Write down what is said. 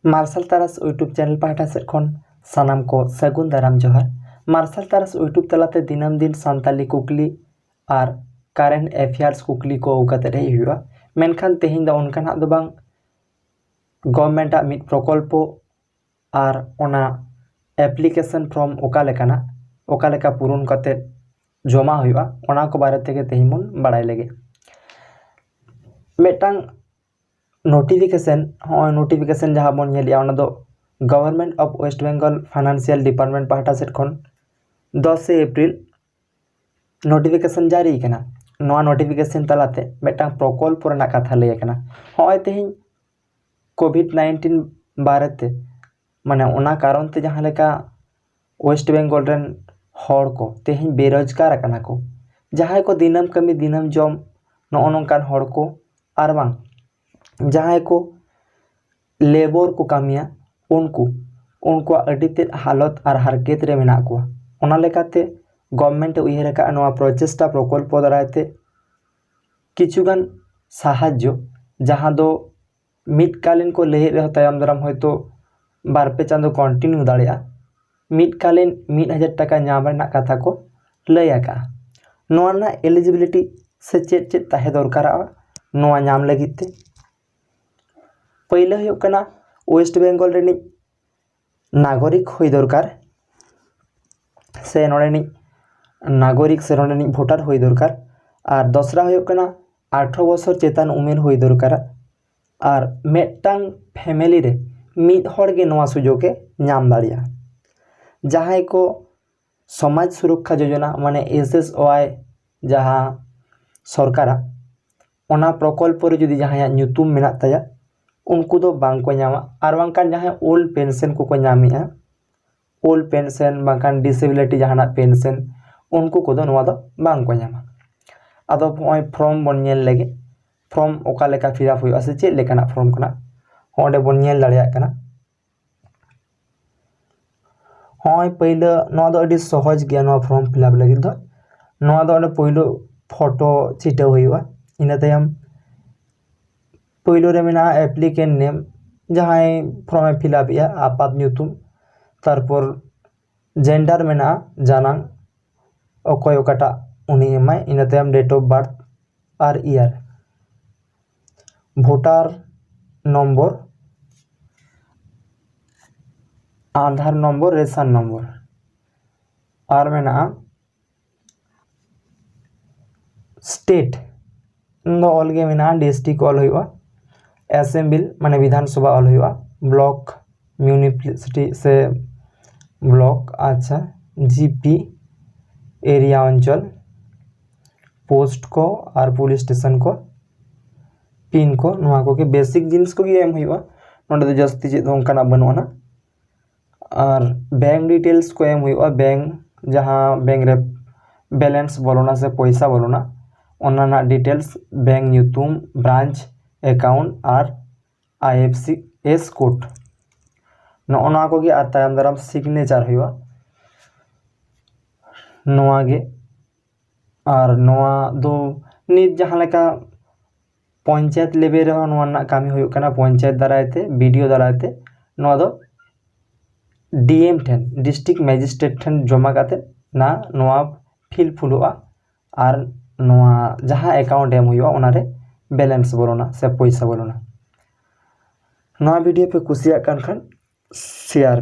Martial तारस YouTube channel पाहटा सेट खन सानाम को सगुन दाराम जोहार। मार्शल तारस यूट्यूब तलाते दिनम दिन सानताली कुकली और कारेंट अफेयर्स कुकली को उगाते रही हुआ मेनखान तेहिं दा उनकान दो बांग गवर्नमेंट मिट प्रकल्प और ओना एप्लीकेशन फॉर्म ओका पूरण करते जमा हुआ ओना को बारे तेगे तेहिं मन बाड़ाय लगे मेटांग नोटिफिकेशन जहाँ बन नेलिया ओना दो government of West Bengal financial department पाहटा सेट खन 10 एप्रिल नोटिफिकेशन जारी कना। नोआ नोटिफिकेशन तलाते मेटांग प्रकल्प रना कथा लय कना होय तेहिं कोविड-19 बारेते माने ओना कारण ते जहाँ लेका वेस्ट बेंगल रेन हर को तेहिं बेरोजगार कना को जहाँ को दिनम कमी दिनम जम नो नोंकान हर को आर बांग जहाँ को लेबर को कामिया उनको अडिते हालत और हारकेत रे मेना को ओना लेकाते गवर्नमेंट उयहर का नोआ प्रचेष्टा प्रकल्प दारायते किछुगान साहाज्य जहाँ दो मिटकालीन को लहे रह तायम दाराम होयतो बारपे चांदो कंटिन्यू दाड़िया मिटकालीन 1000 टाका नाम रना कथा को लयका नोआ ना एलिजिबिलिटी से चेत ताहे दरकार नोआ नाम लगिते पहले हुई कना वेस्ट बेंगल रेनी नागरिक हुई दरकार से नोडेनी नागरिक से नोडेनी भोटार हुई दरकार और दसरा हुई कना 18 बछर चेतान उमेर हुई दरकार और मेटांग फैमिली रे मिद हर गे नोआ सुजोगे नाम दाड़िया जहाँ को समाज सुरक्षा योजना माने SSY जहाँ सरकारा ओना प्रकल्प रे जुदी जहाँ नुतुम मेना ताया उनको दो बांग को नामा और बांकान जहाँ ओल्ड पेंशन को नामिया ओल्ड पेंशन बांकान डिसेबिलिटी जहाँ पेंशन उनको को दो नोआ दो बांग को नामा आदो होय फॉर्म बन नेल लगे फॉर्म ओका लेका फिलअप हुआ से चेक लेकाना फॉर्म कना होंडे बन नेल दाड़िया कना होय पहले नोआ दो अडी सहज गया नोआ फॉर्म फिलअप लगे दो नोआ दो ओंडे पहले फोटो चिटा हुआ इना तायम पहले रे मेना एप्लीकेंट नेम जहाँ फॉर्म फिलअप या आपात नुतुम तारपर जेंडर मेना जानांग अकय ओकाटा उनी एमाय इना तायम डेट ऑफ बर्थ और ईयर भोटार नम्बर आधार नम्बर रेशन नम्बर और मेना स्टेट दो अलगे मेना डिस्ट्रिक्ट ऑल हुआ असेंबली माने विधानसभा ऑल हुआ ब्लॉक म्यूनिसिपैलिटी से ब्लॉक अच्छा GP एरिया अंचल पोस्ट को और पुलिस स्टेशन को पिन को नोआ को के बेसिक जिनिस को गे एम हुआ नोडे दो जस्ती चेद ओंकाना बनुआना और बैंक डिटेल्स को एम हुआ बैंक जहाँ बैंक रे बैलेंस बोलोना से पैसा बोलोना ओना ना डिटेल्स बैंक नुतुम ब्रांच अकाउंट और IFSC कोड नोना को गे आर तायम दाराम सिग्नेचर हुआ नोआ गे और नोआ दो नित जहाँ लेका पंचायत लेवल रे नोआ ना कामी हुई कना पंचायत दारायते BDO दारायते नोआ दो DM ठेन डिस्ट्रिक्ट मैजिस्ट्रेट ठेन जमा काते ना नोआ फिल फुलुआ और नोआ जहाँ अकाउंट एम हुआ ओनारे बैलेंस बोलोना से पैसा बोलोना नोआ वीडियो पे कुसिया कान खान शेयर